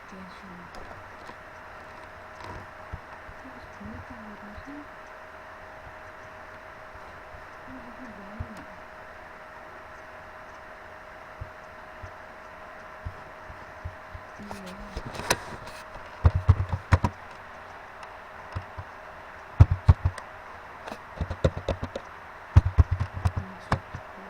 Yes, terus gini kalau rasanya lebih baik. Iya, maksudku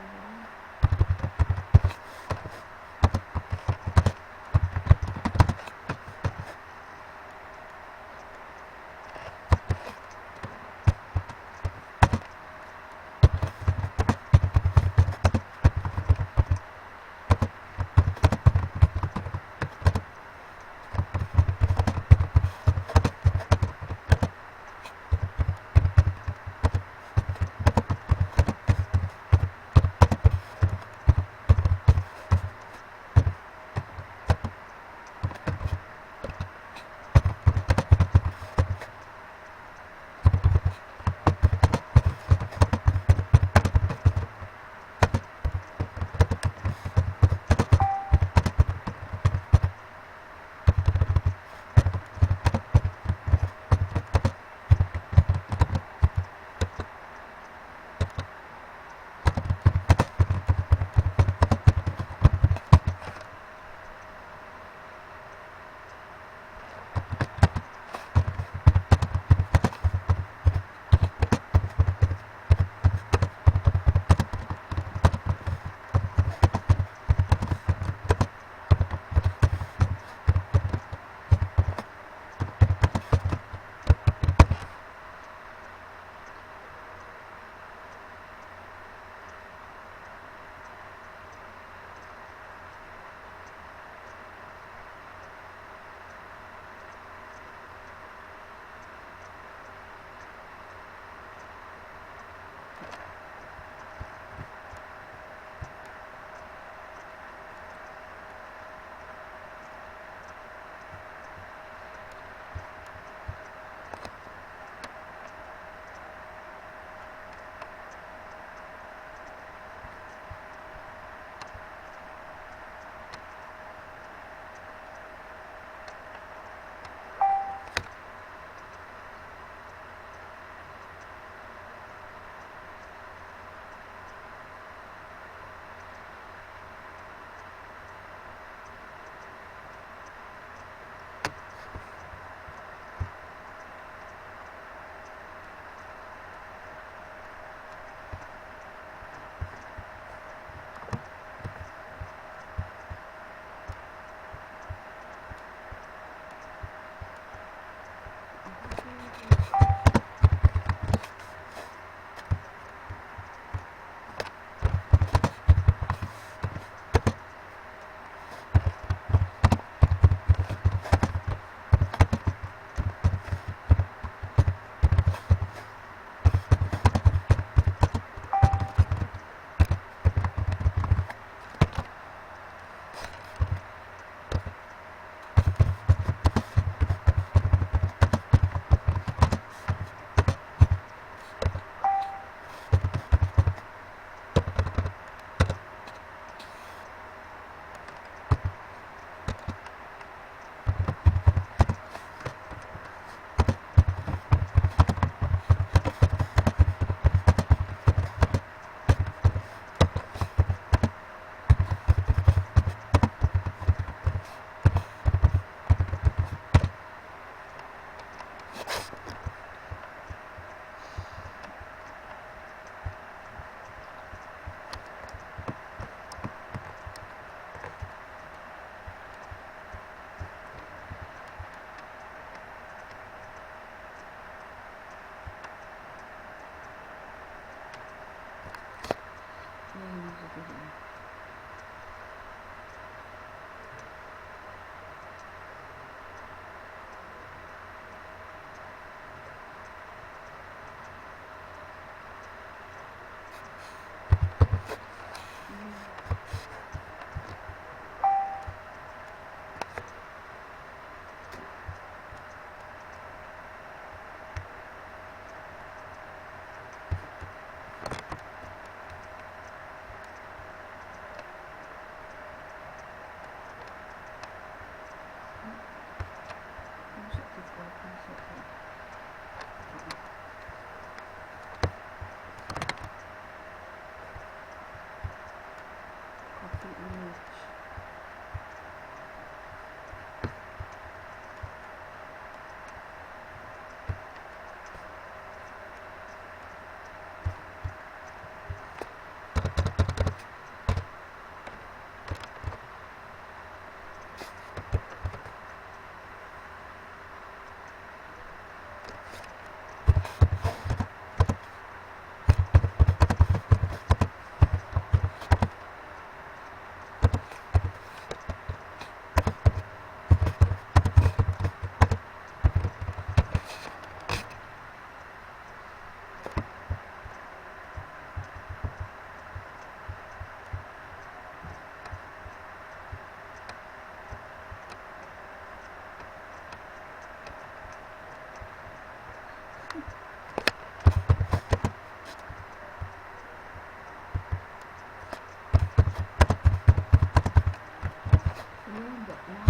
미안한데, 와,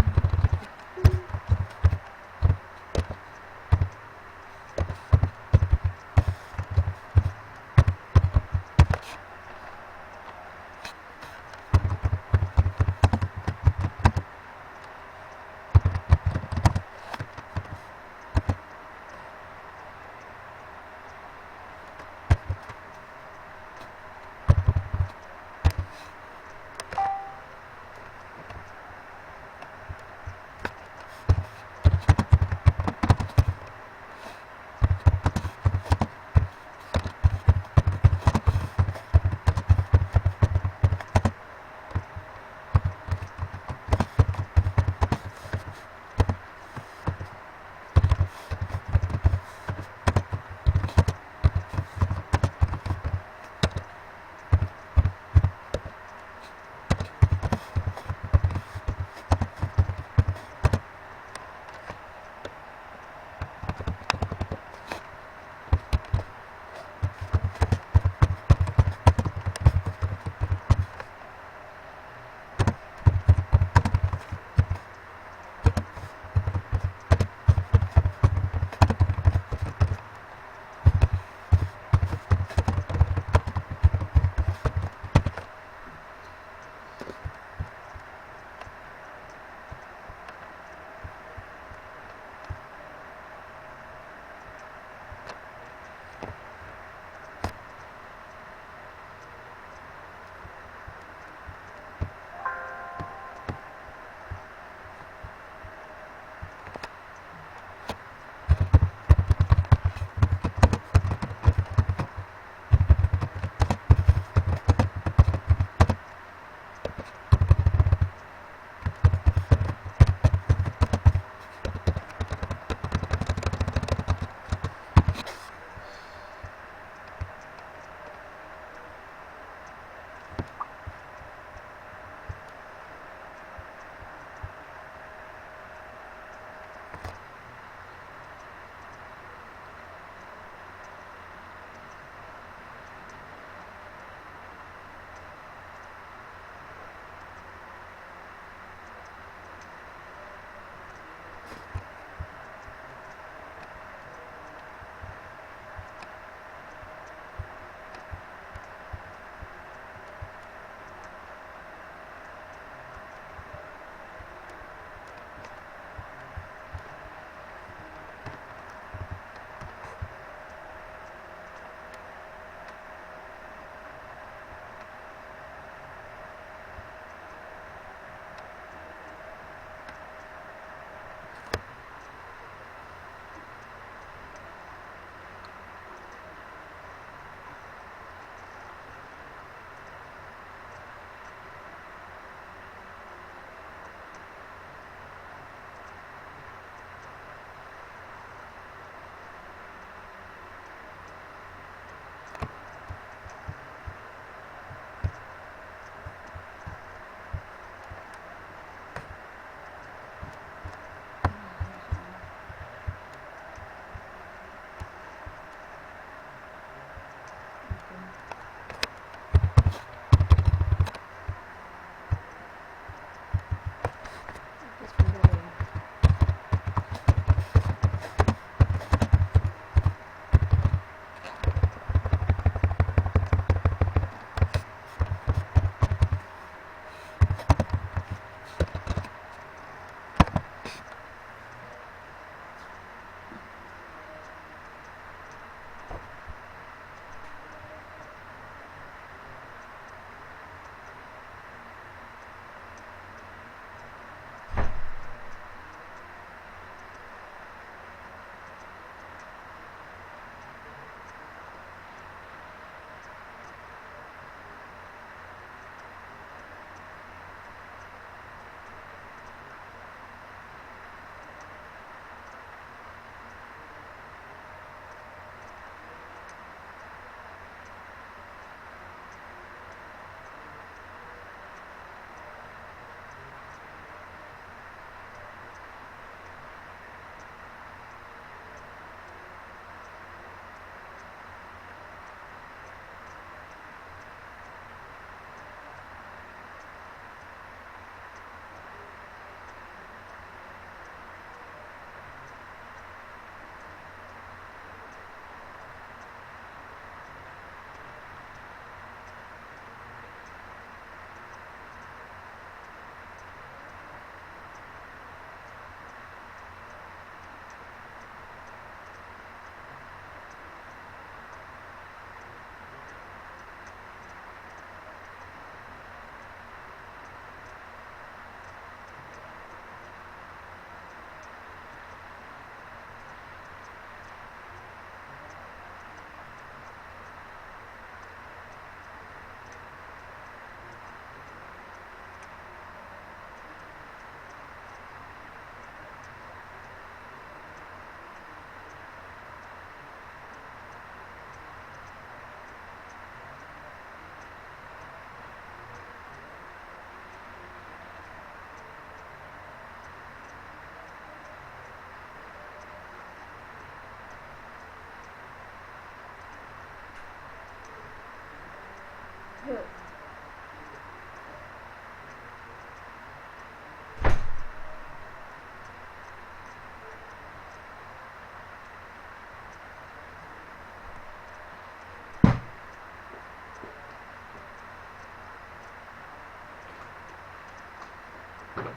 Baik,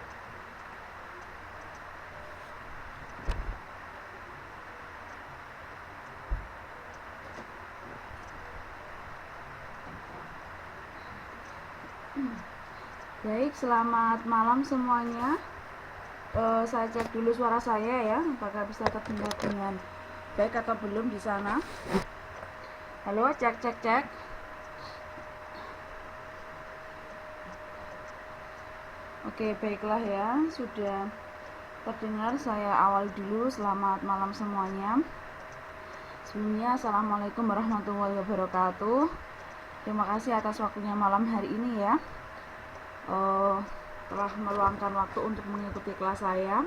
selamat malam semuanya. Saya cek dulu suara saya ya, apakah bisa terdengar dengan baik atau belum di sana. Halo, cek cek cek. Oke, baiklah ya, sudah terdengar. Saya awal dulu. Selamat malam semuanya. Sebelumnya, assalamualaikum warahmatullahi wabarakatuh. Terima kasih atas waktunya malam hari ini ya. Telah meluangkan waktu untuk mengikuti kelas saya.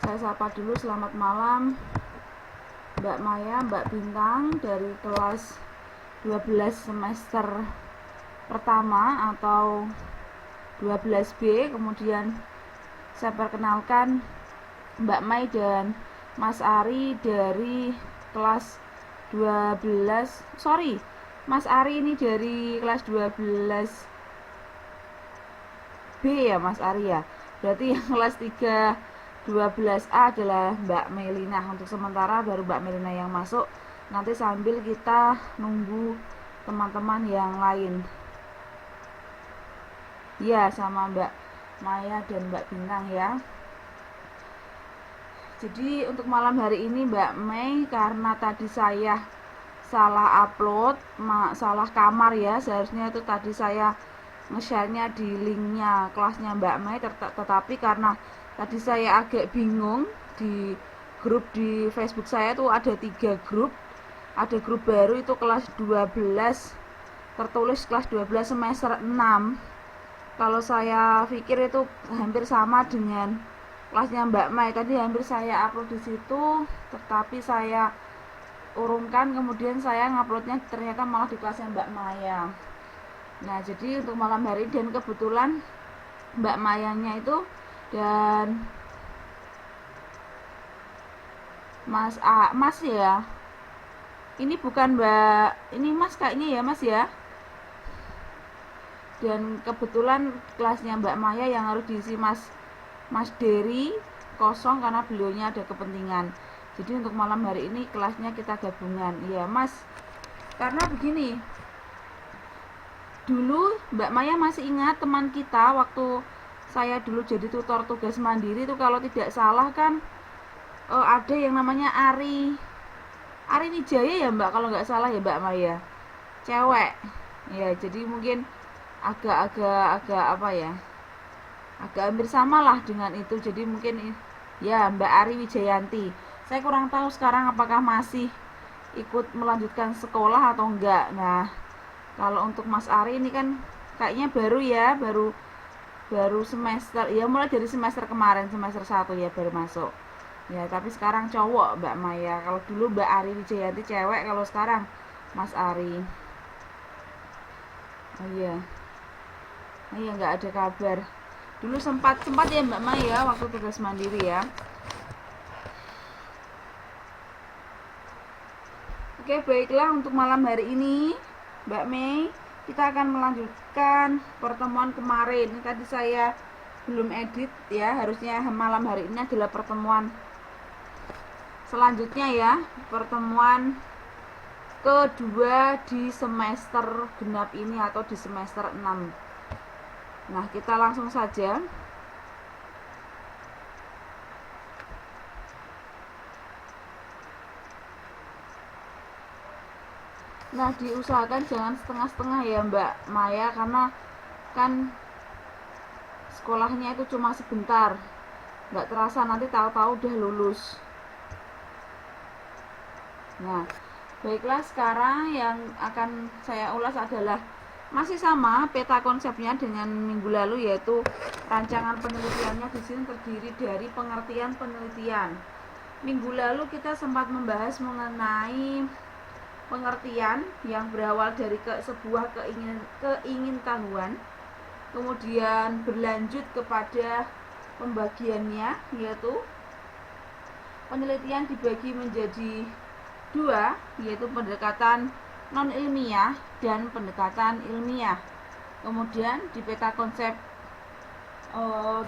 Saya sapa dulu, selamat malam Mbak Maya, Mbak Bintang dari kelas 12 semester pertama atau 12B. Kemudian saya perkenalkan Mbak Mai dan Mas Ari dari kelas 12. Mas Ari ini dari kelas 12 B ya Mas Ari ya. Berarti yang kelas 3 12A adalah Mbak Melina. Untuk sementara baru Mbak Melina yang masuk. Nanti sambil kita nunggu teman-teman yang lain. Ya, sama Mbak Maya dan Mbak Bintang ya. Jadi untuk malam hari ini Mbak Mei, karena tadi saya salah upload, salah kamar ya. Seharusnya itu tadi saya nge-share-nya di linknya kelasnya Mbak Mai, tetapi karena tadi saya agak bingung, di grup di Facebook saya tuh ada 3 grup. Ada grup baru itu kelas 12, tertulis kelas 12 semester 6. Kalau saya pikir itu hampir sama dengan kelasnya Mbak Mai, tadi hampir saya upload di situ, tetapi saya urungkan, kemudian saya nguploadnya ternyata malah di kelasnya Mbak Maya. Nah, jadi untuk malam hari, dan kebetulan Mbak Mayanya itu dan Mas ya. Ini bukan Mbak, ini Mas kayaknya ya Mas ya. Dan kebetulan kelasnya Mbak Maya yang harus diisi Mas Dery kosong karena beliaunya ada kepentingan. Jadi untuk malam hari ini kelasnya kita gabungan. Iya, Mas. Karena begini, dulu Mbak Maya masih ingat teman kita waktu saya dulu jadi tutor tugas mandiri itu, kalau tidak salah kan ada yang namanya Ari Wijaya ya Mbak, kalau nggak salah ya Mbak Maya, cewek ya. Jadi mungkin agak apa ya, agak hampir sama lah dengan itu. Jadi mungkin ya Mbak Ari Wijayanti. Saya kurang tahu sekarang apakah masih ikut melanjutkan sekolah atau enggak. Nah, kalau untuk Mas Ari ini kan kayaknya baru ya, baru semester, ya mulai dari semester kemarin, semester 1 ya baru masuk. Ya, tapi sekarang cowok Mbak Maya. Kalau dulu Mbak Ari Wijayanti cewek, kalau sekarang Mas Ari. Oh iya. Nggak ada kabar. Dulu sempat ya Mbak Maya waktu tugas mandiri ya. Oke, baiklah, untuk malam hari ini Mbak Mei, kita akan melanjutkan pertemuan kemarin. Tadi saya belum edit ya, harusnya malam hari ini adalah pertemuan selanjutnya ya, pertemuan kedua di semester genap ini atau di semester 6. Nah, kita langsung saja. Nah, diusahakan jangan setengah-setengah ya Mbak Maya, karena kan sekolahnya itu cuma sebentar, nggak terasa nanti tahu-tahu udah lulus. Nah, baiklah, sekarang yang akan saya ulas adalah masih sama peta konsepnya dengan minggu lalu, yaitu rancangan penelitiannya di sini terdiri dari pengertian penelitian. Minggu lalu kita sempat membahas mengenai pengertian yang berawal dari sebuah keingintahuan, kemudian berlanjut kepada pembagiannya, yaitu penelitian dibagi menjadi 2, yaitu pendekatan non ilmiah dan pendekatan ilmiah. Kemudian di peta konsep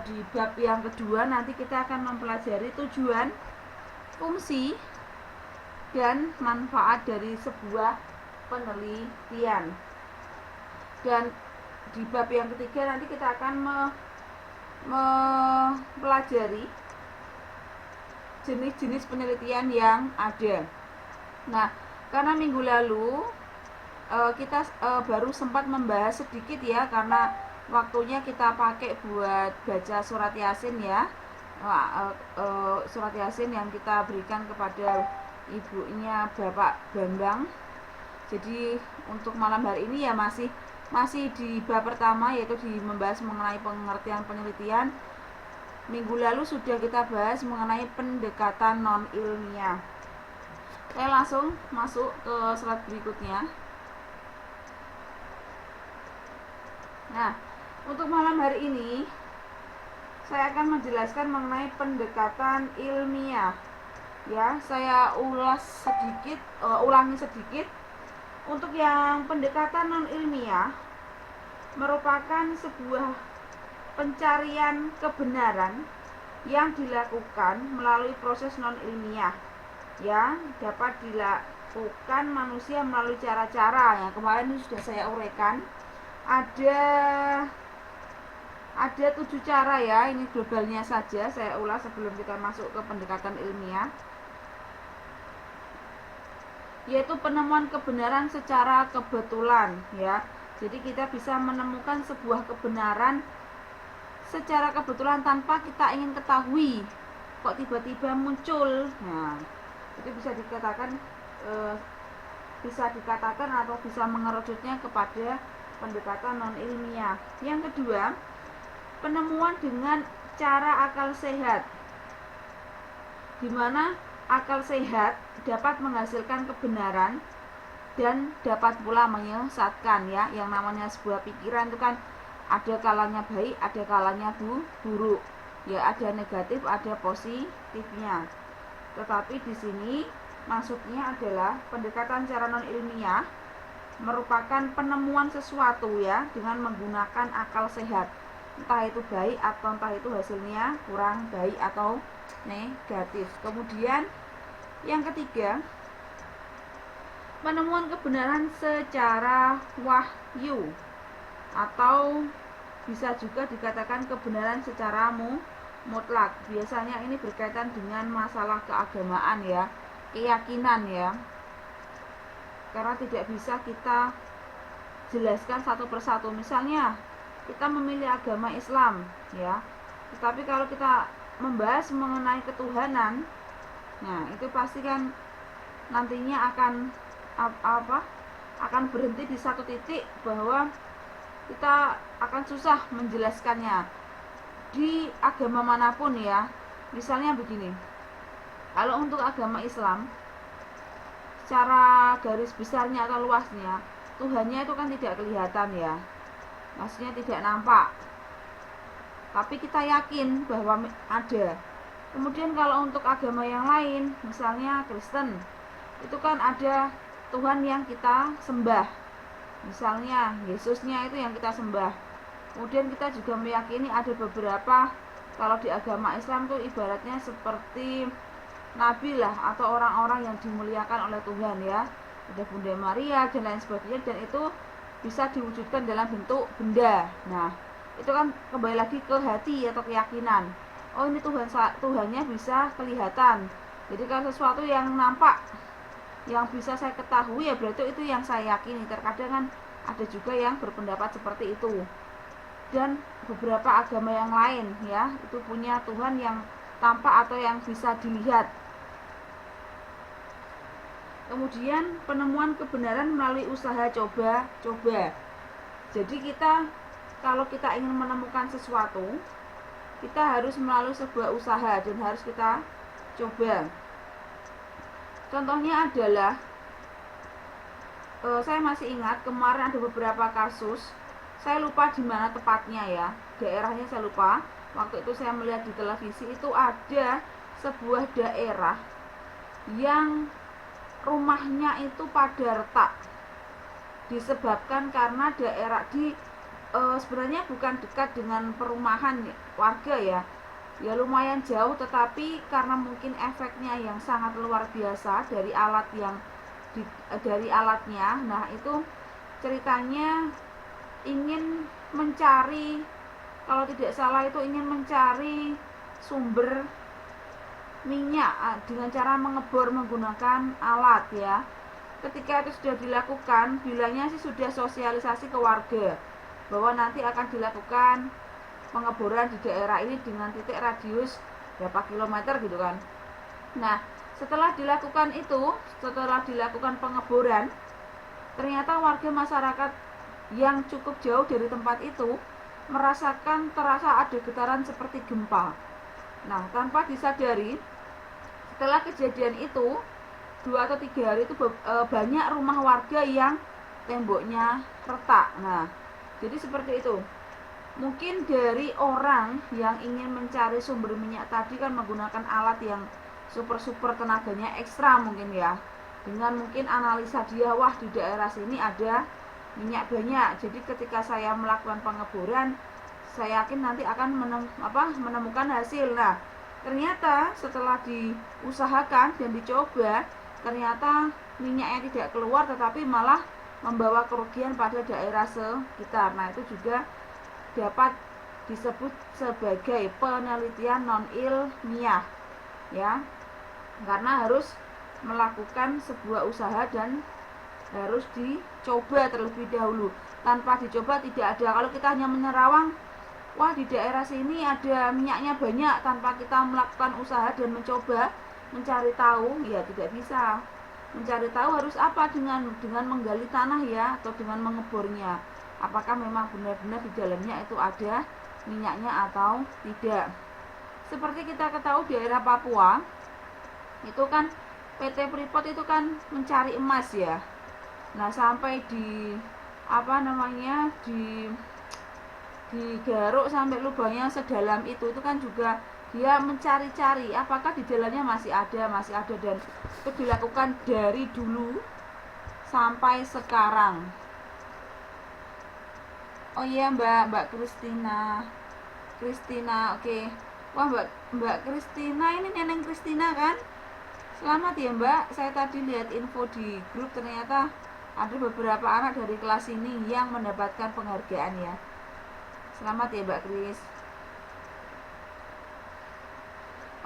di bab yang kedua nanti kita akan mempelajari tujuan, fungsi, dan manfaat dari sebuah penelitian. Dan di bab yang ketiga nanti kita akan mempelajari jenis-jenis penelitian yang ada. Nah, karena minggu lalu kita baru sempat membahas sedikit ya, karena waktunya kita pakai buat baca surat Yasin ya. Surat Yasin yang kita berikan kepada ibunya Bapak Bambang. Jadi untuk malam hari ini ya masih di bab pertama, yaitu membahas mengenai pengertian penelitian. Minggu lalu sudah kita bahas mengenai pendekatan non ilmiah. Saya langsung masuk ke slide berikutnya. Nah, untuk malam hari ini saya akan menjelaskan mengenai pendekatan ilmiah. Ya, saya ulangi sedikit. Untuk yang pendekatan non ilmiah merupakan sebuah pencarian kebenaran yang dilakukan melalui proses non ilmiah, ya, dapat dilakukan manusia melalui cara-cara yang kemarin sudah saya uraikan. Ada 7 cara ya, ini globalnya saja saya ulas sebelum kita masuk ke pendekatan ilmiah, yaitu penemuan kebenaran secara kebetulan ya. Jadi kita bisa menemukan sebuah kebenaran secara kebetulan tanpa kita ingin ketahui, kok tiba-tiba muncul. Nah, itu bisa dikatakan atau bisa mengerucutnya kepada pendekatan non ilmiah. Yang kedua, penemuan dengan cara akal sehat, di mana akal sehat dapat menghasilkan kebenaran dan dapat pula menyesatkan ya. Yang namanya sebuah pikiran itu kan ada kalanya baik, ada kalanya buruk. Ya, ada negatif, ada positifnya. Tetapi di sini maksudnya adalah pendekatan secara non ilmiah merupakan penemuan sesuatu ya dengan menggunakan akal sehat. Entah itu baik atau entah itu hasilnya kurang baik atau negatif. Kemudian yang ketiga, penemuan kebenaran secara wahyu, atau bisa juga dikatakan kebenaran secara mutlak. Biasanya ini berkaitan dengan masalah keagamaan ya, keyakinan ya. Karena tidak bisa kita jelaskan satu persatu. Misalnya kita memilih agama Islam ya, tetapi kalau kita membahas mengenai ketuhanan, nah itu pasti kan nantinya akan berhenti di satu titik bahwa kita akan susah menjelaskannya di agama manapun ya. Misalnya begini, kalau untuk agama Islam secara garis besarnya atau luasnya, Tuhannya itu kan tidak kelihatan ya, maksudnya tidak nampak, tapi kita yakin bahwa ada. Kemudian kalau untuk agama yang lain, misalnya Kristen, itu kan ada Tuhan yang kita sembah, misalnya Yesusnya itu yang kita sembah. Kemudian kita juga meyakini ada beberapa, kalau di agama Islam tuh ibaratnya seperti nabi lah, atau orang-orang yang dimuliakan oleh Tuhan ya. Ada Bunda Maria dan lain sebagainya, dan itu bisa diwujudkan dalam bentuk benda. Nah, itu kan kembali lagi ke hati atau keyakinan. Oh, ini Tuhannya bisa kelihatan. Jadi kalau sesuatu yang nampak, yang bisa saya ketahui ya berarti itu yang saya yakini. Terkadang kan ada juga yang berpendapat seperti itu. Dan beberapa agama yang lain ya, itu punya Tuhan yang tampak atau yang bisa dilihat. Kemudian penemuan kebenaran melalui usaha coba-coba. Jadi kalau kita ingin menemukan sesuatu, kita harus melalui sebuah usaha dan harus kita coba. Contohnya adalah, saya masih ingat kemarin ada beberapa kasus, saya lupa di mana tepatnya ya, daerahnya saya lupa. Waktu itu saya melihat di televisi, itu ada sebuah daerah yang rumahnya itu pada retak, disebabkan karena sebenarnya bukan dekat dengan perumahan warga ya. Ya lumayan jauh, tetapi karena mungkin efeknya yang sangat luar biasa dari dari alatnya. Nah, itu ceritanya ingin mencari, kalau tidak salah itu ingin mencari sumber minyak dengan cara mengebor menggunakan alat ya. Ketika itu sudah dilakukan, bilangnya sih sudah sosialisasi ke warga bahwa nanti akan dilakukan pengeboran di daerah ini dengan titik radius berapa kilometer gitu kan. Nah, setelah dilakukan pengeboran, ternyata warga masyarakat yang cukup jauh dari tempat itu terasa ada getaran seperti gempa. Nah, tanpa disadari, setelah kejadian itu 2 atau 3 hari itu banyak rumah warga yang temboknya retak. Nah, jadi seperti itu. Mungkin dari orang yang ingin mencari sumber minyak tadi kan menggunakan alat yang super tenaganya ekstra mungkin ya, dengan mungkin analisa dia, wah di daerah sini ada minyak banyak, jadi ketika saya melakukan pengeboran saya yakin nanti akan menemukan hasil. Nah, ternyata setelah diusahakan dan dicoba, ternyata minyaknya tidak keluar tetapi malah membawa kerugian pada daerah sekitar. Nah, itu juga dapat disebut sebagai penelitian non ilmiah ya, karena harus melakukan sebuah usaha dan harus dicoba terlebih dahulu. Tanpa dicoba tidak ada. Kalau kita hanya menerawang, wah di daerah sini ada minyaknya banyak, tanpa kita melakukan usaha dan mencoba mencari tahu, ya tidak bisa. Mencari tahu harus apa? Dengan menggali tanah ya, atau dengan mengebornya. Apakah memang benar-benar di dalamnya itu ada minyaknya atau tidak. Seperti kita ketahui daerah Papua itu kan PT Freeport itu kan mencari emas ya. Nah, sampai digaruk sampai lubangnya sedalam itu kan juga dia mencari-cari apakah di dalamnya masih ada, dan itu dilakukan dari dulu sampai sekarang. Oh iya, Mbak Kristina, oke. Wah, Mbak Kristina, ini Neneng Kristina kan? Selamat ya Mbak, saya tadi lihat info di grup, ternyata ada beberapa anak dari kelas ini yang mendapatkan penghargaan ya. Selamat ya Mbak Kris.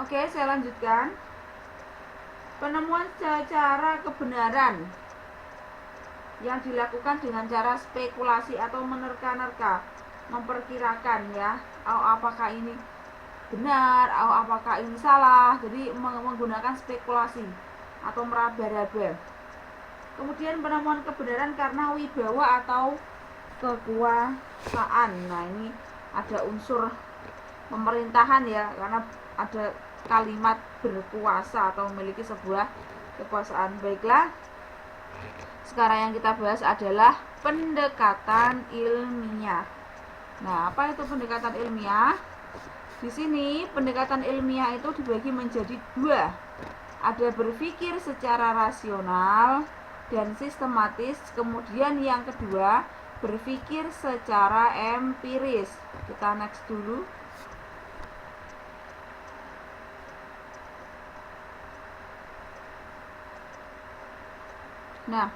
Oke, saya lanjutkan. Penemuan secara kebenaran yang dilakukan dengan cara spekulasi atau menerka-nerka, memperkirakan ya, apakah ini benar atau apakah ini salah. Jadi menggunakan spekulasi atau meraba-raba. Kemudian penemuan kebenaran karena wibawa atau kekuasaan. Nah, ini ada unsur pemerintahan ya, karena ada kalimat berkuasa atau memiliki sebuah kekuasaan. Baiklah, sekarang yang kita bahas adalah pendekatan ilmiah. Nah, apa itu pendekatan ilmiah? Di sini pendekatan ilmiah itu dibagi menjadi 2. Ada berpikir secara rasional dan sistematis, kemudian yang kedua berpikir secara empiris. Kita next dulu. Nah,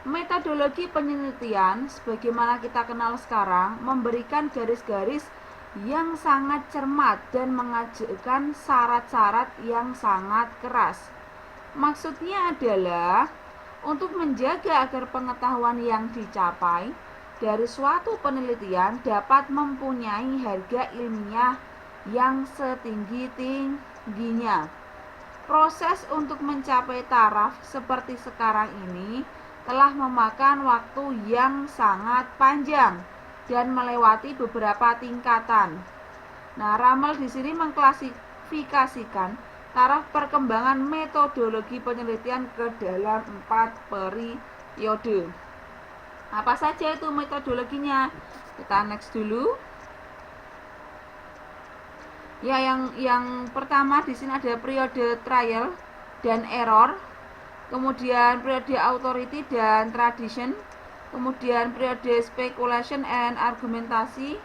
metodologi penelitian sebagaimana kita kenal sekarang memberikan garis-garis yang sangat cermat dan mengajukan syarat-syarat yang sangat keras. Maksudnya adalah untuk menjaga agar pengetahuan yang dicapai dari suatu penelitian dapat mempunyai harga ilmiah yang setinggi-tingginya. Proses untuk mencapai taraf seperti sekarang ini telah memakan waktu yang sangat panjang dan melewati beberapa tingkatan. Nah, Ramel di sini mengklasifikasikan taraf perkembangan metodologi penelitian ke dalam 4 periode. Apa saja itu metodologinya? Kita next dulu. Ya, yang pertama di sini ada periode trial dan error, kemudian periode authority dan tradition, kemudian periode speculation and argumentasi,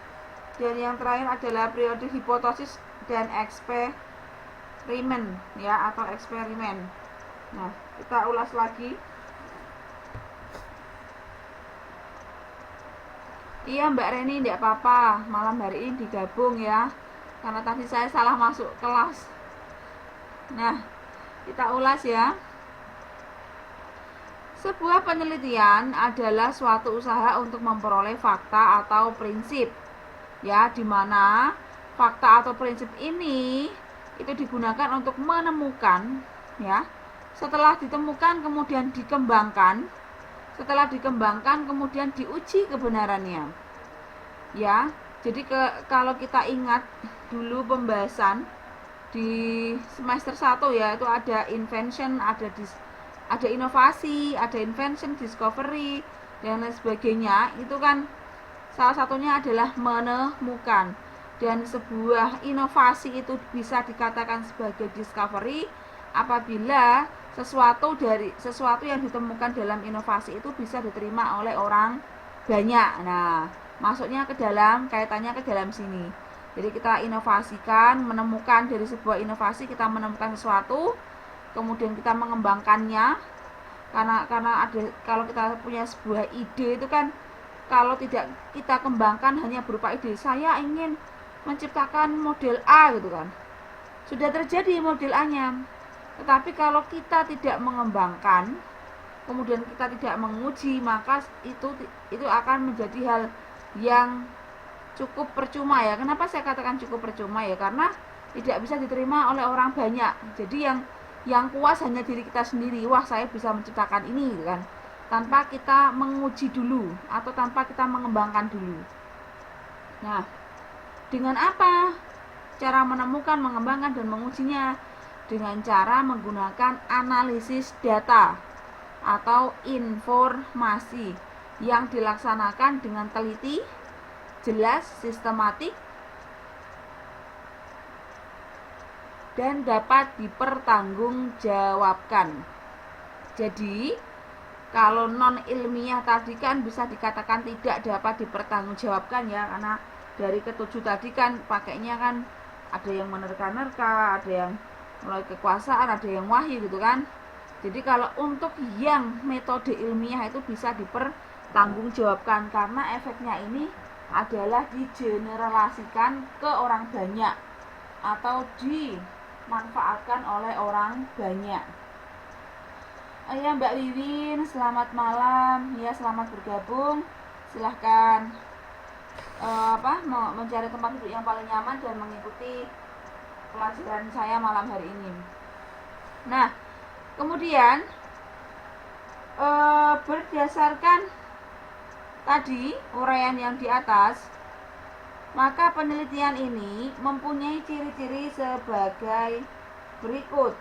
dan yang terakhir adalah periode hipotesis dan eksperimen ya, atau eksperimen. Nah, kita ulas lagi. Iya Mbak Reni, tidak apa-apa, malam hari ini digabung ya, karena tadi saya salah masuk kelas. Nah, kita ulas ya. Sebuah penelitian adalah suatu usaha untuk memperoleh fakta atau prinsip ya, dimana fakta atau prinsip ini itu digunakan untuk menemukan ya. Setelah ditemukan kemudian dikembangkan, setelah dikembangkan kemudian diuji kebenarannya ya. Jadi kalau kita ingat dulu pembahasan di semester 1 ya, itu ada invention, ada inovasi, ada invention, discovery, dan lain sebagainya. Itu kan salah satunya adalah menemukan. Dan sebuah inovasi itu bisa dikatakan sebagai discovery apabila sesuatu yang ditemukan dalam inovasi itu bisa diterima oleh orang banyak. Nah, masuknya ke dalam, kaitannya ke dalam sini. Jadi kita inovasikan, menemukan dari sebuah inovasi, kita menemukan sesuatu, kemudian kita mengembangkannya. Karena ada, kalau kita punya sebuah ide itu kan, kalau tidak kita kembangkan hanya berupa ide, saya ingin menciptakan model A gitu kan, sudah terjadi model A-nya. Tetapi kalau kita tidak mengembangkan, kemudian kita tidak menguji, maka itu akan menjadi hal yang cukup percuma ya. Kenapa saya katakan cukup percuma ya? Karena tidak bisa diterima oleh orang banyak. Jadi yang puas hanya diri kita sendiri. Wah, saya bisa menciptakan ini gitu kan, tanpa kita menguji dulu atau tanpa kita mengembangkan dulu. Nah, dengan apa cara menemukan, mengembangkan, dan mengujinya? Dengan cara menggunakan analisis data atau informasi yang dilaksanakan dengan teliti, jelas, sistematik, dan dapat dipertanggungjawabkan. Jadi, kalau non ilmiah tadi kan bisa dikatakan tidak dapat dipertanggungjawabkan ya, karena dari ketujuh tadi kan pakainya kan ada yang menerka-nerka, ada yang melalui kekuasaan, ada yang wahyu gitu kan. Jadi kalau untuk yang metode ilmiah itu bisa dipertanggungjawabkan, karena efeknya ini adalah digeneralisasikan ke orang banyak atau dimanfaatkan oleh orang banyak. Ya Mbak Wiwin, selamat malam ya, selamat bergabung. Silahkan mencari tempat duduk yang paling nyaman dan mengikuti pelajaran saya malam hari ini. Nah, kemudian berdasarkan tadi uraian yang di atas, maka penelitian ini mempunyai ciri-ciri sebagai berikut.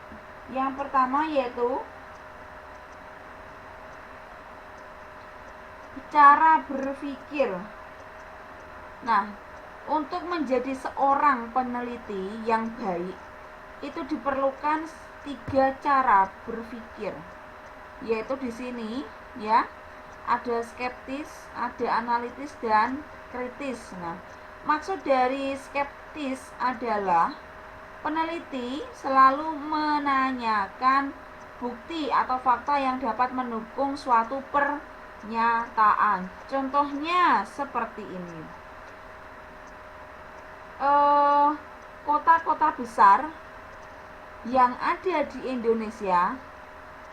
Yang pertama yaitu cara berpikir. Nah, untuk menjadi seorang peneliti yang baik itu diperlukan 3 cara berpikir, yaitu di sini ya, ada skeptis, ada analitis, dan kritis. Nah, maksud dari skeptis adalah peneliti selalu menanyakan bukti atau fakta yang dapat mendukung suatu pernyataan. Contohnya seperti ini. Kota-kota besar yang ada di Indonesia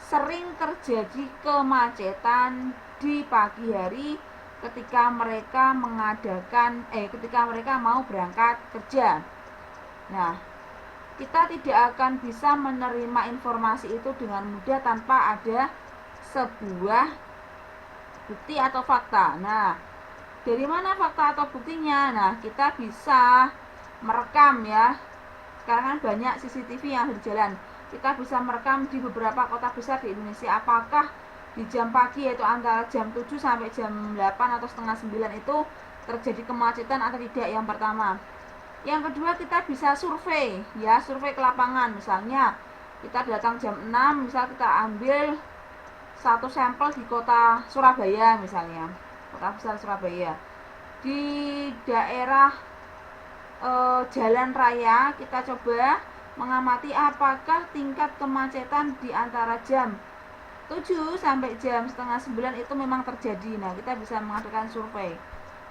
sering terjadi kemacetan di pagi hari ketika mereka mau berangkat kerja. Nah, kita tidak akan bisa menerima informasi itu dengan mudah tanpa ada sebuah bukti atau fakta. Nah, dari mana fakta atau buktinya? Nah, kita bisa merekam ya. Sekarang kan banyak CCTV yang ada di jalan. Kita bisa merekam di beberapa kota besar di Indonesia, apakah di jam pagi, yaitu antara jam 7 sampai jam 8 atau setengah 9 itu terjadi kemacetan atau tidak, yang pertama. Yang kedua, kita bisa survei ya, survei ke lapangan. Misalnya kita datang jam 6, misal kita ambil satu sampel di kota Surabaya misalnya, kota besar Surabaya. Di daerah jalan raya kita coba mengamati apakah tingkat kemacetan di antara jam 7 sampai jam setengah 9 itu memang terjadi. Nah, kita bisa mengadakan survei.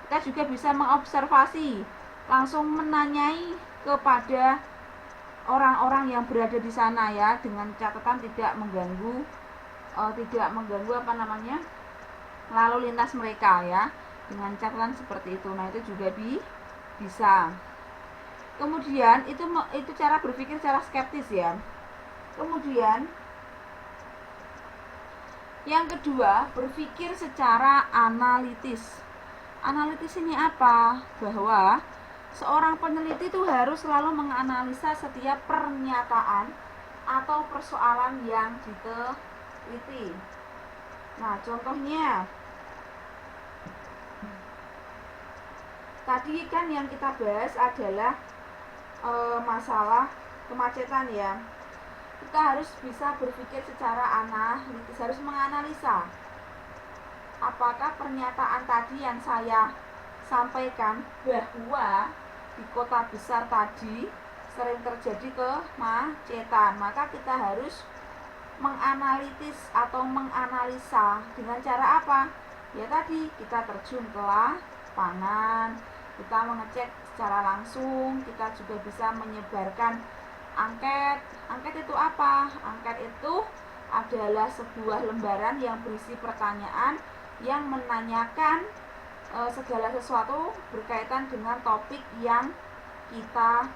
Kita juga bisa mengobservasi, langsung menanyai kepada orang-orang yang berada di sana ya, dengan catatan tidak mengganggu lalu lintas mereka ya, dengan catatan seperti itu. Nah, itu juga bisa. Kemudian itu cara berpikir secara skeptis ya. Kemudian yang kedua, berpikir secara analitis. Analitis ini apa? Bahwa seorang peneliti itu harus selalu menganalisa setiap pernyataan atau persoalan yang diteliti. Nah, contohnya tadi kan yang kita bahas adalah masalah kemacetan ya. Kita harus bisa berpikir secara analitis, harus menganalisa apakah pernyataan tadi yang saya sampaikan bahwa di kota besar tadi sering terjadi kemacetan, maka kita harus menganalitis atau menganalisa dengan cara apa? Ya tadi kita terjun ke lapangan, kita mengecek secara langsung, kita juga bisa menyebarkan angket. Angket itu apa? Angket itu adalah sebuah lembaran yang berisi pertanyaan yang menanyakan segala sesuatu berkaitan dengan topik yang kita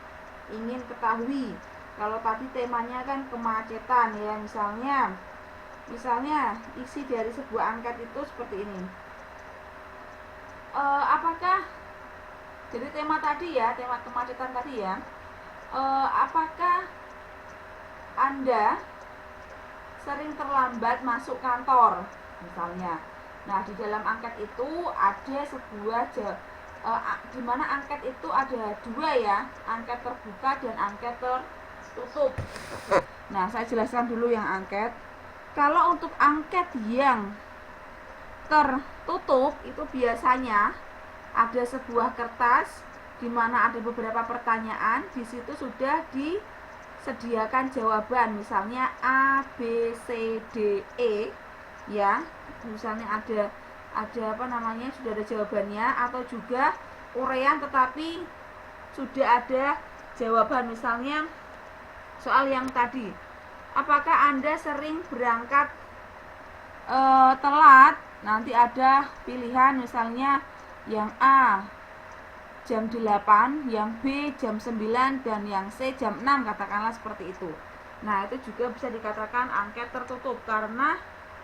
ingin ketahui. Kalau tadi temanya kan kemacetan ya, misalnya isi dari sebuah angket itu seperti ini. Apakah jadi tema tadi ya, tema kemacetan tadi ya, apakah Anda sering terlambat masuk kantor misalnya. Nah, di dalam angket itu ada sebuah di mana angket itu ada dua ya, angket terbuka dan angket tertutup. Nah, saya jelaskan dulu yang angket. Kalau untuk angket yang tertutup itu biasanya ada sebuah kertas di mana ada beberapa pertanyaan, di situ sudah disediakan jawaban, misalnya A, B, C, D, E ya. Misalnya ada sudah ada jawabannya, atau juga uraian tetapi sudah ada jawaban. Misalnya soal yang tadi, apakah Anda sering berangkat telat? Nanti ada pilihan, misalnya yang A jam 8, yang B jam 9, dan yang C jam 6, katakanlah seperti itu. Nah, itu juga bisa dikatakan angket tertutup. Karena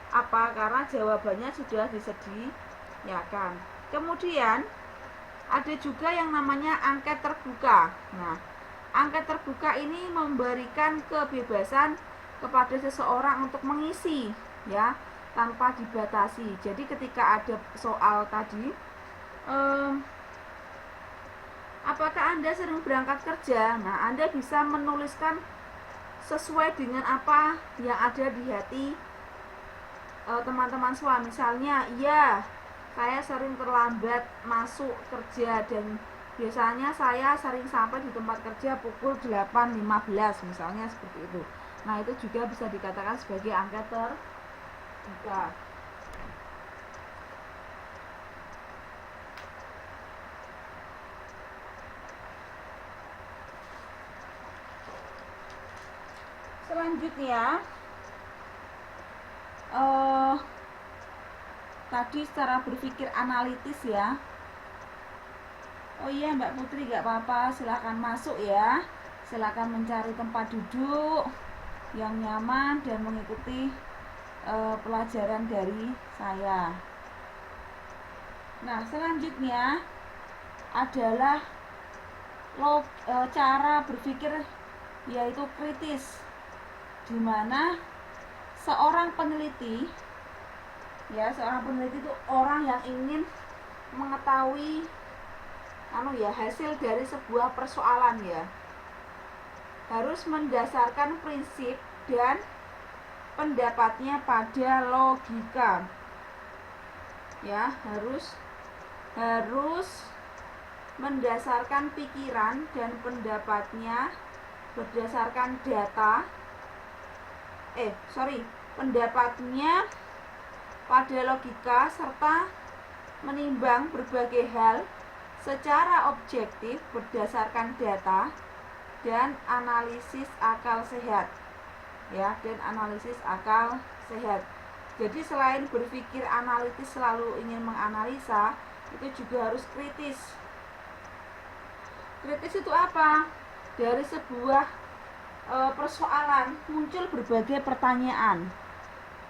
apa? Karena jawabannya sudah disediakan. Kemudian ada juga yang namanya angket terbuka. Nah, angket terbuka ini memberikan kebebasan kepada seseorang untuk mengisi ya, tanpa dibatasi. Jadi ketika ada soal tadi, apakah Anda sering berangkat kerja? Nah, Anda bisa menuliskan sesuai dengan apa yang ada di hati teman-teman semua. Misalnya, ya, saya sering terlambat masuk kerja dan biasanya saya sering sampai di tempat kerja pukul 8.15 misalnya, seperti itu. Nah, itu juga bisa dikatakan sebagai angket terbuka. Selanjutnya tadi secara berpikir analitis ya. Oh iya Mbak Putri, gak apa-apa, silahkan masuk ya. Silahkan mencari tempat duduk yang nyaman dan mengikuti pelajaran dari saya. Nah, selanjutnya adalah cara berpikir yaitu kritis, di mana seorang peneliti itu orang yang ingin mengetahui hasil dari sebuah persoalan ya, harus mendasarkan prinsip dan pendapatnya pada logika. Ya, harus mendasarkan pikiran dan pendapatnya berdasarkan data. Pendapatnya pada logika serta menimbang berbagai hal secara objektif berdasarkan data dan analisis akal sehat. Ya, dan analisis akal sehat. Jadi selain berpikir analitis selalu ingin menganalisa, itu juga harus kritis. Kritis itu apa? Dari sebuah persoalan muncul berbagai pertanyaan.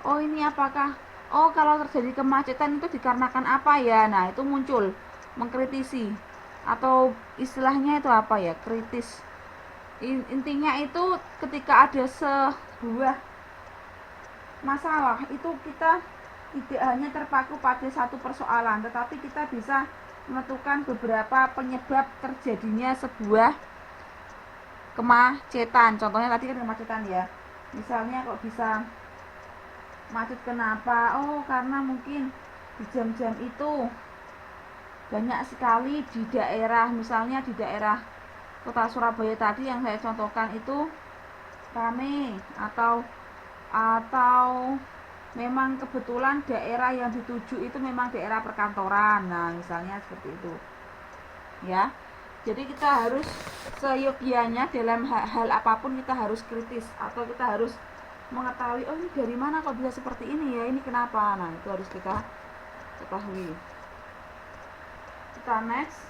Oh, ini apakah? Oh, kalau terjadi kemacetan itu dikarenakan apa ya? Nah, itu muncul mengkritisi. Atau istilahnya itu apa ya? Kritis. Intinya itu ketika ada sebuah masalah itu kita tidak hanya terpaku pada satu persoalan, tetapi kita bisa menentukan beberapa penyebab terjadinya sebuah kemacetan. Contohnya tadi kan kemacetan ya. Misalnya kok bisa macet kenapa? Oh, karena mungkin di jam-jam itu banyak sekali di daerah, misalnya di daerah Kota Surabaya tadi yang saya contohkan itu rame, atau memang kebetulan daerah yang dituju itu memang daerah perkantoran. Nah, misalnya seperti itu. Ya. Jadi kita harus seyogyanya dalam hal apapun kita harus kritis, atau kita harus mengetahui, oh ini dari mana kok bisa seperti ini ya, ini kenapa. Nah, itu harus kita ketahui. Kita next.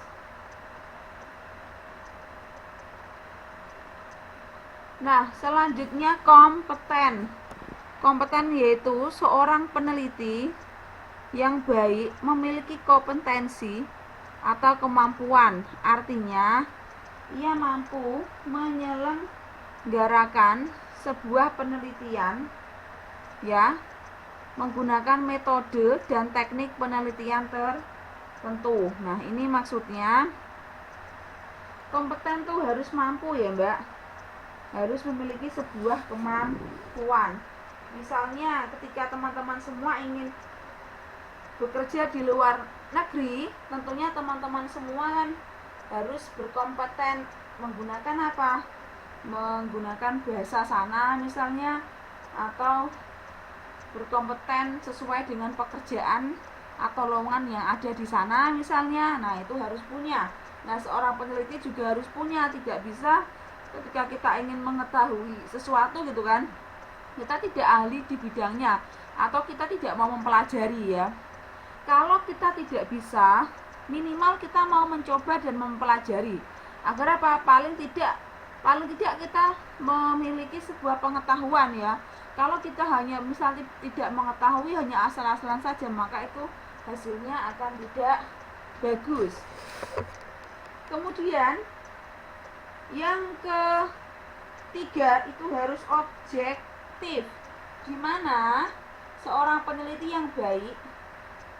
Nah, selanjutnya kompeten. Kompeten yaitu seorang peneliti yang baik memiliki kompetensi atau kemampuan. Artinya, ia mampu menyelenggarakan sebuah penelitian ya, menggunakan metode dan teknik penelitian tertentu. Nah, ini maksudnya kompeten tuh harus mampu ya, Mbak. Harus memiliki sebuah kemampuan. Misalnya ketika teman-teman semua ingin bekerja di luar negeri, tentunya teman-teman semua kan harus berkompeten menggunakan apa? Menggunakan bahasa sana misalnya, atau berkompeten sesuai dengan pekerjaan atau lowongan yang ada di sana misalnya. Nah, itu harus punya. Nah, seorang peneliti juga harus punya. Tidak bisa ketika kita ingin mengetahui sesuatu gitu kan, kita tidak ahli di bidangnya atau kita tidak mau mempelajari ya. Kalau kita tidak bisa, minimal kita mau mencoba dan mempelajari. Agar apa? Paling tidak kita memiliki sebuah pengetahuan ya. Kalau kita hanya misalnya tidak mengetahui, hanya asal-asalan saja, maka itu hasilnya akan tidak bagus. Kemudian yang ketiga itu harus objektif, di mana seorang peneliti yang baik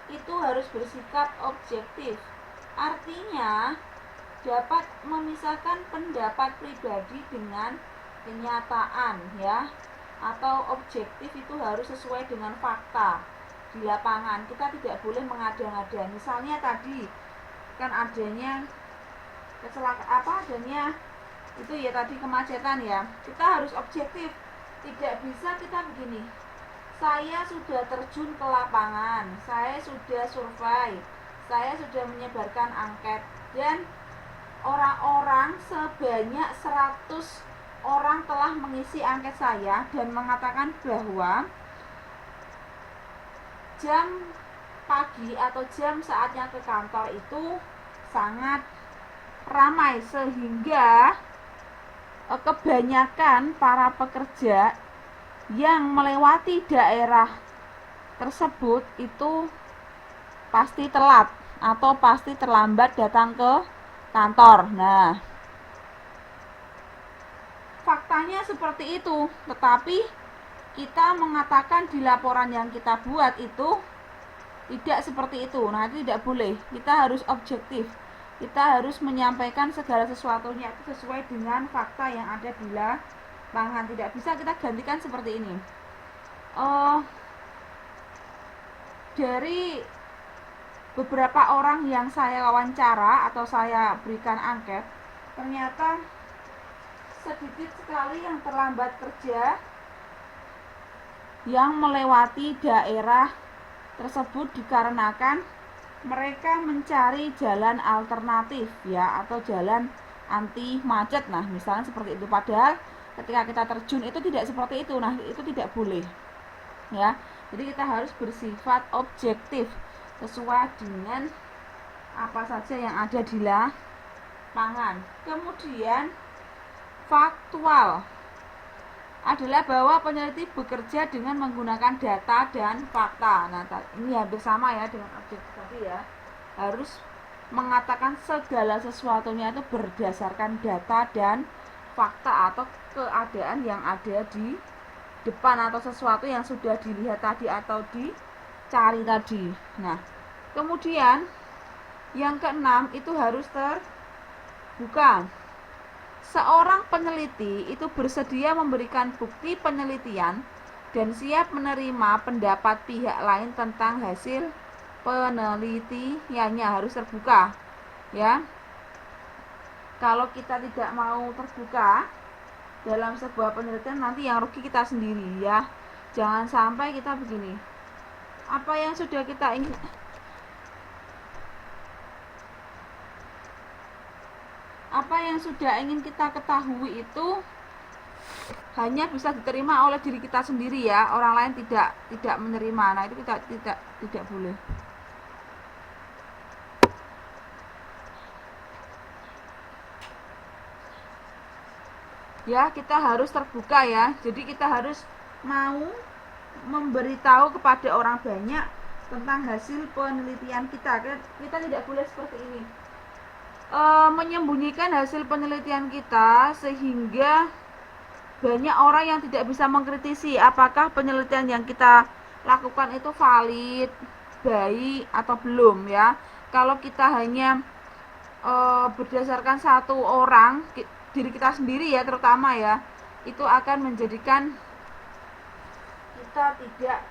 itu harus bersikap objektif. Artinya dapat memisahkan pendapat pribadi dengan kenyataan ya, atau objektif itu harus sesuai dengan fakta di lapangan. Kita tidak boleh mengada-ngada. Misalnya tadi kan adanya adanya itu ya tadi kemacetan ya, kita harus objektif. Tidak bisa kita begini, saya sudah terjun ke lapangan, saya sudah survei, saya sudah menyebarkan angket, dan orang-orang sebanyak 100 orang telah mengisi angket saya dan mengatakan bahwa jam pagi atau jam saatnya ke kantor itu sangat ramai, sehingga kebanyakan para pekerja yang melewati daerah tersebut itu pasti telat atau pasti terlambat datang ke kantor. Nah, faktanya seperti itu, tetapi kita mengatakan di laporan yang kita buat itu tidak seperti itu. Nah, itu tidak boleh. Kita harus objektif. Kita harus menyampaikan segala sesuatunya itu sesuai dengan fakta yang ada di lapangan. Tidak bisa kita gantikan seperti ini. eh, dari beberapa orang yang saya wawancara atau saya berikan angket, ternyata sedikit sekali yang terlambat kerja yang melewati daerah tersebut dikarenakan mereka mencari jalan alternatif ya, atau jalan anti macet. Nah, misalnya seperti itu. Padahal ketika kita terjun itu tidak seperti itu. Nah, itu tidak boleh. Ya. Jadi kita harus bersifat objektif sesuai dengan apa saja yang ada di lapangan. Kemudian faktual adalah bahwa peneliti bekerja dengan menggunakan data dan fakta. Nah, ini hampir sama ya dengan objektif tadi ya. Harus mengatakan segala sesuatunya itu berdasarkan data dan fakta atau keadaan yang ada di depan atau sesuatu yang sudah dilihat tadi atau dicari tadi. Nah, kemudian yang keenam itu harus terbuka. Seorang peneliti itu bersedia memberikan bukti penelitian dan siap menerima pendapat pihak lain tentang hasil penelitiannya. Harus terbuka ya. Kalau kita tidak mau terbuka dalam sebuah penelitian, nanti yang rugi kita sendiri ya. Jangan sampai kita begini, apa yang sudah kita ingin kita ketahui itu hanya bisa diterima oleh diri kita sendiri ya, orang lain tidak menerima. Nah, itu kita tidak boleh. Ya, kita harus terbuka ya. Jadi kita harus mau memberitahu kepada orang banyak tentang hasil penelitian kita. Kita tidak boleh seperti ini, menyembunyikan hasil penelitian kita sehingga banyak orang yang tidak bisa mengkritisi apakah penelitian yang kita lakukan itu valid, baik atau belum ya. Kalau kita hanya berdasarkan satu orang, diri kita sendiri ya terutama ya, itu akan menjadikan kita tidak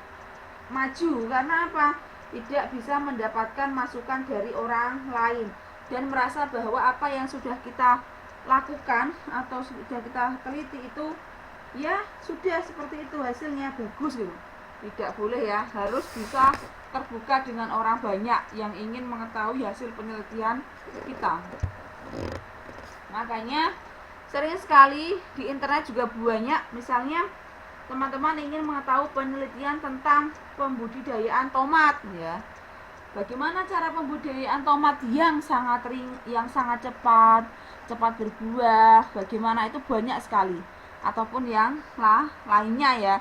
maju. Karena apa? Tidak bisa mendapatkan masukan dari orang lain dan merasa bahwa apa yang sudah kita lakukan atau sudah kita teliti itu ya sudah seperti itu, hasilnya bagus gitu. Tidak boleh ya, harus bisa terbuka dengan orang banyak yang ingin mengetahui hasil penelitian kita. Makanya sering sekali di internet juga banyak, misalnya teman-teman ingin mengetahui penelitian tentang pembudidayaan tomat ya. Bagaimana cara pembudidayaan tomat yang sangat cepat berbuah, bagaimana, itu banyak sekali. Ataupun yang lainnya ya,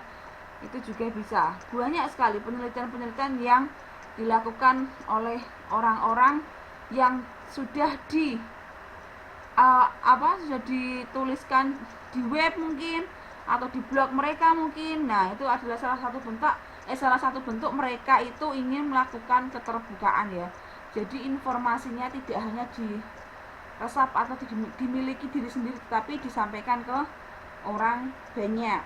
itu juga bisa. Banyak sekali penelitian-penelitian yang dilakukan oleh orang-orang yang sudah sudah dituliskan di web mungkin atau di blog mereka mungkin. Nah, itu adalah salah satu bentuk mereka itu ingin melakukan keterbukaan ya. Jadi informasinya tidak hanya diresap atau dimiliki diri sendiri, tetapi disampaikan ke orang banyak.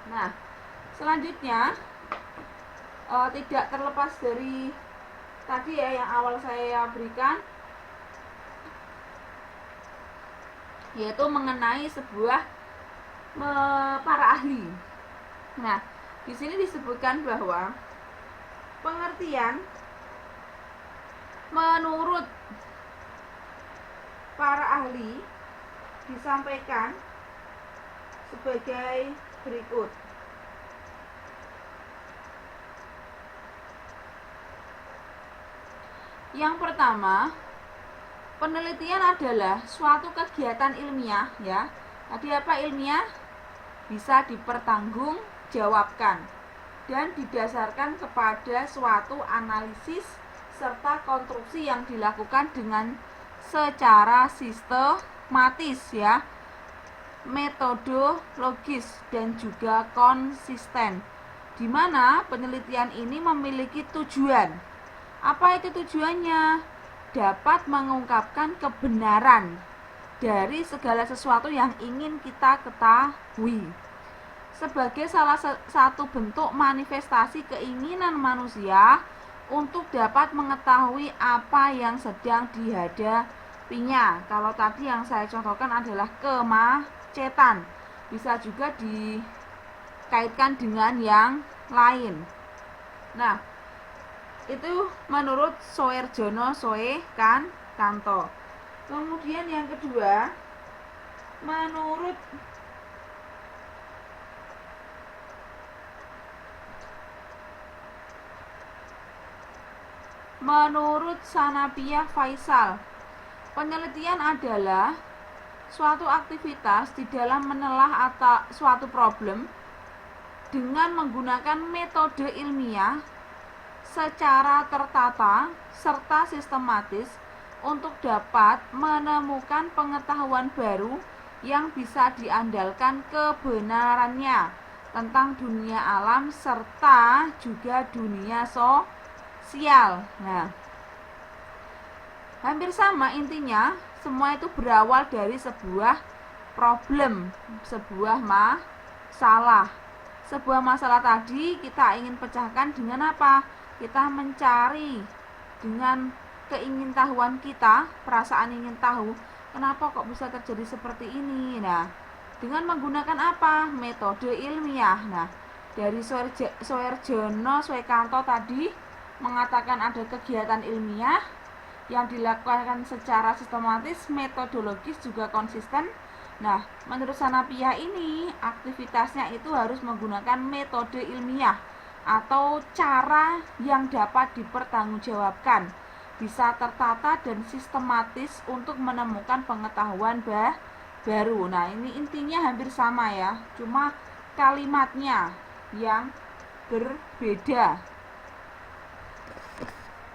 Nah, selanjutnya tidak terlepas dari tadi ya yang awal saya berikan, yaitu mengenai para ahli. Nah, di sini disebutkan bahwa pengertian menurut para ahli disampaikan sebagai berikut. Yang pertama, penelitian adalah suatu kegiatan ilmiah ya. Tadi apa ilmiah? Bisa dipertanggungjawabkan dan didasarkan kepada suatu analisis serta konstruksi yang dilakukan dengan secara sistematis ya, metodologis dan juga konsisten, di mana penelitian ini memiliki tujuan. Apa itu tujuannya? Dapat mengungkapkan kebenaran dari segala sesuatu yang ingin kita ketahui. sebagai salah satu bentuk manifestasi keinginan manusia untuk dapat mengetahui apa yang sedang dihadapinya. Kalau tadi yang saya contohkan adalah kemacetan, bisa juga dikaitkan dengan yang lain. Nah, itu menurut Soeharjono Kanto. Kemudian yang kedua, menurut Sanapia Faisal, penelitian adalah suatu aktivitas di dalam menelah atau suatu problem dengan menggunakan metode ilmiah secara tertata serta sistematis untuk dapat menemukan pengetahuan baru yang bisa diandalkan kebenarannya tentang dunia alam serta juga dunia sosial. Nah, hampir sama intinya, semua itu berawal dari sebuah problem, sebuah masalah. Sebuah masalah tadi kita ingin pecahkan dengan apa? Kita mencari dengan keingintahuan kita, perasaan ingin tahu, kenapa kok bisa terjadi seperti ini. Nah, dengan menggunakan apa? Metode ilmiah. Nah, dari Soeharjono Kanto tadi mengatakan ada kegiatan ilmiah yang dilakukan secara sistematis, metodologis juga konsisten. Nah, menurut Sanapia ini aktivitasnya itu harus menggunakan metode ilmiah atau cara yang dapat dipertanggungjawabkan, bisa tertata dan sistematis untuk menemukan pengetahuan baru. Nah, ini intinya hampir sama ya, cuma kalimatnya yang berbeda.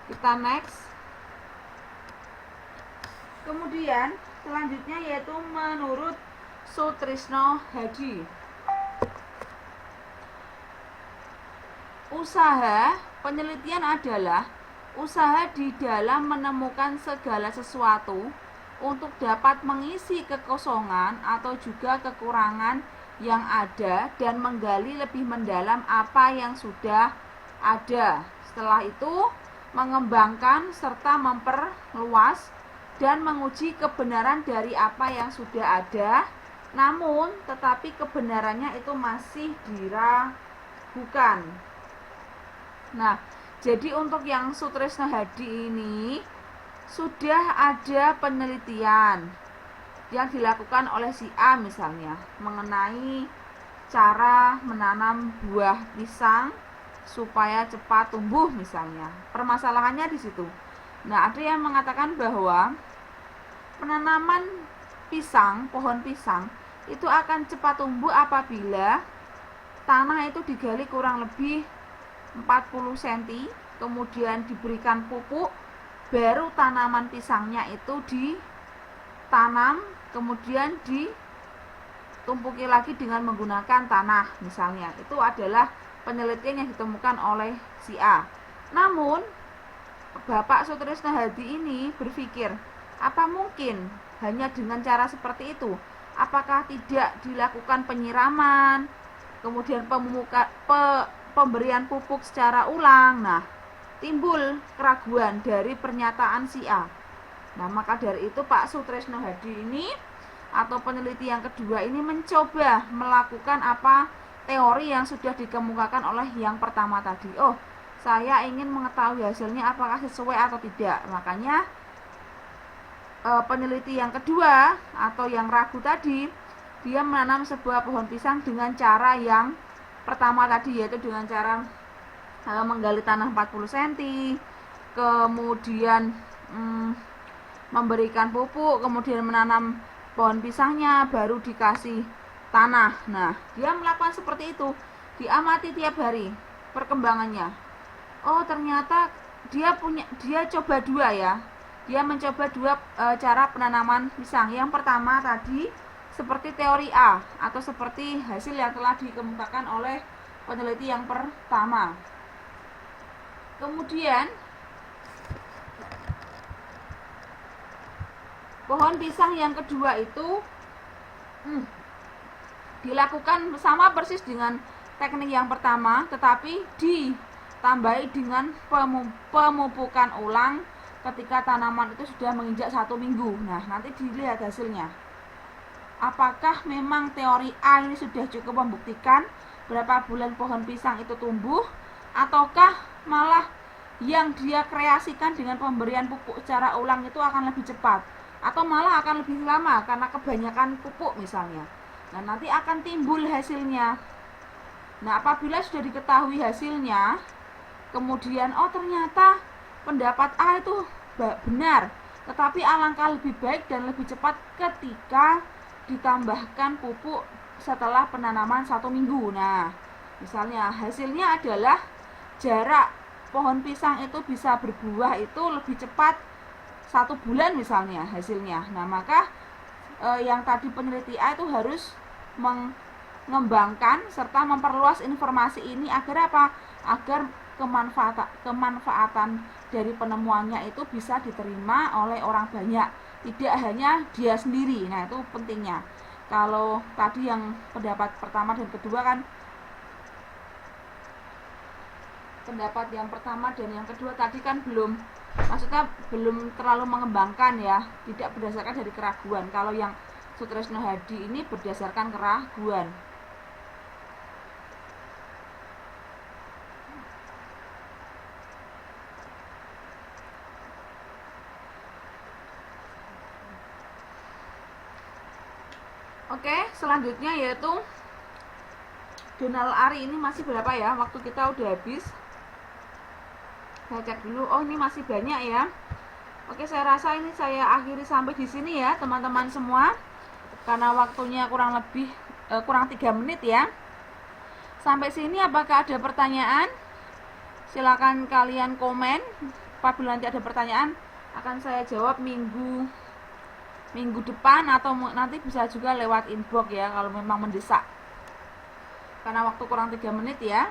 Kita next. Kemudian selanjutnya yaitu menurut Sutrisno Hadi, usaha penelitian adalah usaha di dalam menemukan segala sesuatu untuk dapat mengisi kekosongan atau juga kekurangan yang ada dan menggali lebih mendalam apa yang sudah ada. Setelah itu mengembangkan serta memperluas dan menguji kebenaran dari apa yang sudah ada, namun tetapi kebenarannya itu masih diragukan. Nah, jadi untuk yang Sutrisno Hadi ini sudah ada penelitian yang dilakukan oleh si A misalnya mengenai cara menanam buah pisang supaya cepat tumbuh misalnya. Permasalahannya di situ. Nah, ada yang mengatakan bahwa penanaman pisang, pohon pisang itu akan cepat tumbuh apabila tanah itu digali kurang lebih 40 cm, kemudian diberikan pupuk, baru tanaman pisangnya itu ditanam, kemudian ditumpuki lagi dengan menggunakan tanah misalnya. Itu adalah penelitian yang ditemukan oleh si A. Namun Bapak Sutrisno Hadi ini berpikir, apa mungkin hanya dengan cara seperti itu? Apakah tidak dilakukan penyiraman, kemudian pemberian pupuk secara ulang? Nah, timbul keraguan dari pernyataan si A. Nah, maka dari itu Pak Sutrisno Hadi ini atau peneliti yang kedua ini mencoba melakukan apa teori yang sudah dikemukakan oleh yang pertama tadi. Oh, saya ingin mengetahui hasilnya apakah sesuai atau tidak. Makanya peneliti yang kedua atau yang ragu tadi, dia menanam sebuah pohon pisang dengan cara yang pertama tadi, yaitu dengan cara menggali tanah 40 cm, kemudian memberikan pupuk, kemudian menanam pohon pisangnya, baru dikasih tanah. Nah, dia melakukan seperti itu, diamati tiap hari perkembangannya. Oh, ternyata dia coba dua ya. Dia mencoba dua cara penanaman pisang. Yang pertama tadi seperti teori A atau seperti hasil yang telah dikemukakan oleh peneliti yang pertama. Kemudian pohon pisang yang kedua itu dilakukan sama persis dengan teknik yang pertama, tetapi ditambahi dengan pemupukan ulang ketika tanaman itu sudah menginjak 1 minggu. Nah, nanti dilihat hasilnya. Apakah memang teori A ini sudah cukup membuktikan berapa bulan pohon pisang itu tumbuh, ataukah malah yang dia kreasikan dengan pemberian pupuk secara ulang itu akan lebih cepat, atau malah akan lebih lama karena kebanyakan pupuk misalnya. Nah, nanti akan timbul hasilnya. Nah, apabila sudah diketahui hasilnya, kemudian oh ternyata pendapat A itu benar, tetapi alangkah lebih baik dan lebih cepat ketika ditambahkan pupuk setelah penanaman 1 minggu. Nah, misalnya hasilnya adalah jarak pohon pisang itu bisa berbuah itu lebih cepat 1 bulan misalnya hasilnya. Nah, maka yang tadi peneliti A itu harus mengembangkan serta memperluas informasi ini agar apa? Agar kemanfaatan dari penemuannya itu bisa diterima oleh orang banyak, tidak hanya dia sendiri. Nah, itu pentingnya. Kalau tadi yang pendapat pertama dan kedua kan, pendapat yang pertama dan yang kedua tadi kan belum terlalu mengembangkan ya, tidak berdasarkan dari keraguan. Kalau yang Soetrisno Hadi ini berdasarkan keraguan. Oke, selanjutnya yaitu Donald Ari. Ini masih berapa ya? Waktu kita udah habis. Saya cek dulu. Oh, ini masih banyak ya. Oke, saya rasa ini saya akhiri sampai di sini ya, teman-teman semua. Karena waktunya kurang 3 menit ya. Sampai sini apakah ada pertanyaan? Silakan kalian komen. Apabila nanti ada pertanyaan, akan saya jawab minggu depan, atau nanti bisa juga lewat inbox ya kalau memang mendesak. Karena waktu kurang 3 menit ya.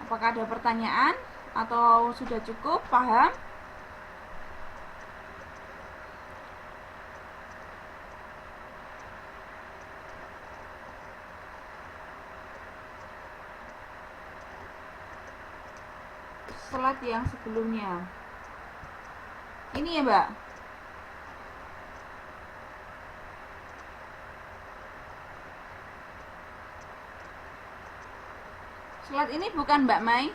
Apakah ada pertanyaan atau sudah cukup paham? Slide yang sebelumnya ini ya, Mbak. Slide ini bukan Mbak Mai.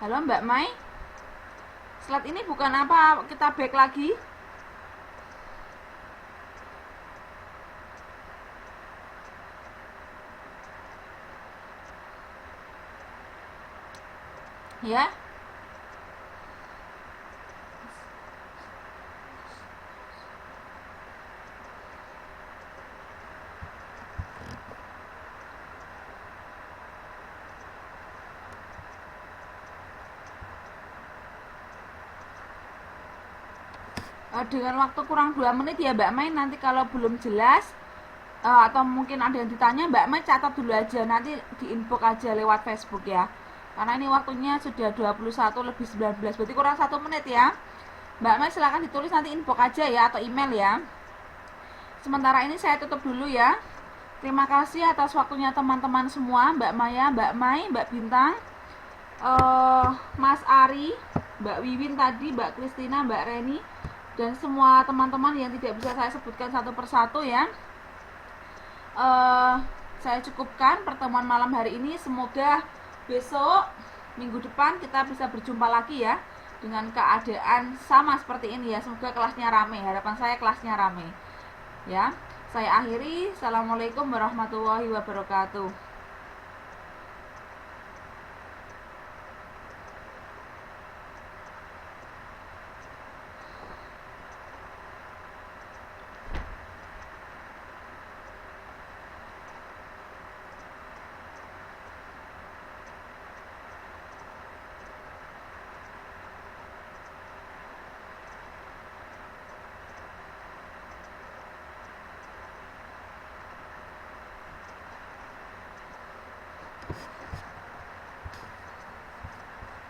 Halo Mbak Mai. Slide ini bukan apa, kita back lagi. Ya. Dengan waktu kurang 2 menit ya Mbak Mai. Nanti kalau belum jelas atau mungkin ada yang ditanya, Mbak Mai catat dulu aja, nanti di inbox aja lewat Facebook ya. Karena ini waktunya sudah 21:19, berarti kurang 1 menit ya. Mbak Mai silahkan ditulis nanti inbox aja ya, atau email ya. Sementara ini saya tutup dulu ya. Terima kasih atas waktunya teman-teman semua, Mbak Maya, Mbak Mai, Mbak Bintang, Mas Ari, Mbak Wiwin tadi, Mbak Kristina, Mbak Reni, dan semua teman-teman yang tidak bisa saya sebutkan satu persatu ya. Saya cukupkan pertemuan malam hari ini. Semoga besok minggu depan kita bisa berjumpa lagi ya, dengan keadaan sama seperti ini ya. Semoga kelasnya rame. Harapan saya kelasnya rame ya. Saya akhiri. Assalamualaikum warahmatullahi wabarakatuh.